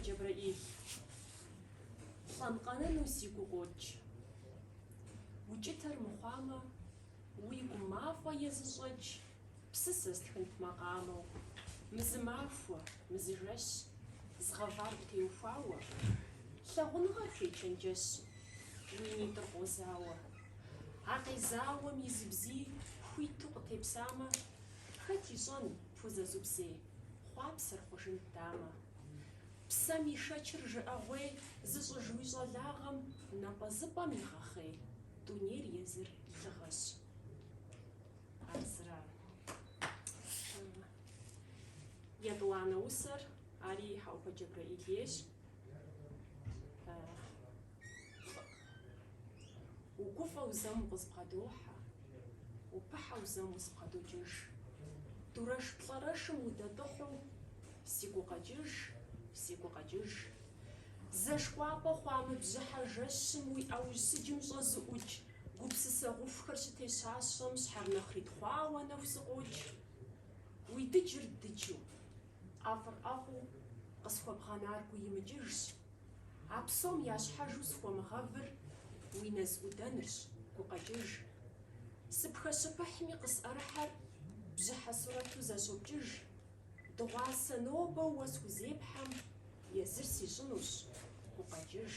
Джабраил. Лӏэнкъэнэну сигу къокӏ. Укӏытэр мыхъуамэ, уигу мафӏэ езыщӏэкӏ, псы сэстхынт макъамэу. Мызымахуэ, мызыжэщ, згъэвар птеухуауэ, лъагъуныгъэр хуечэнджэщ, уи нитӏыр къозауэ. А къезауэм и зы бзий хуиту къытепсамэ, хэт ищӏэн пхузэзубзей, хъуапсэр хъужынт дамэ. Псэм и шэчыр жыӏэгъуей зыщӏыжуи щӏалагъэм напӏэзыпӏэм игъэхъей, дунейр езыр лыгъэщ. Арзыра. Етӏуанэ усэр ари Хьэупэ Джабраил ейщ. Укӏуфӏэу зэм укъызбгъэдохьэ, упыхьэу зэм узбгъэдокӏыж. Дурэш плӏэрэшым удэтӏыхьу, си гу къэкӏыж, си гу къэкӏыж. Зэшхуапӏэ хъуа мы бжьыхьэ жэщым уи ӏэужь-сыджым щӏэзыӏукӏ, гупсысэгъуфхэр щытещащэм щхьэр нэхъ ритхъуауэ нэху зыкъокӏ. Уи дыджыр дыджу, ӏэфӏыр ӏэфӏу къысхуэбгъэнар гу имыкӏыжщ. А псом ящхьэжу схуэмыгъэвыр уи нэз ӏудэнырщ, гукъэкӏыж. Сыпхэщыпыхьми къысӏэрыхьэр бжьыхьэ сурэту зэщопкӏыж. Дыгъуасэ нобэу уэ схузепхьэм, езыр сищӏынущ, гукъэкӏыж.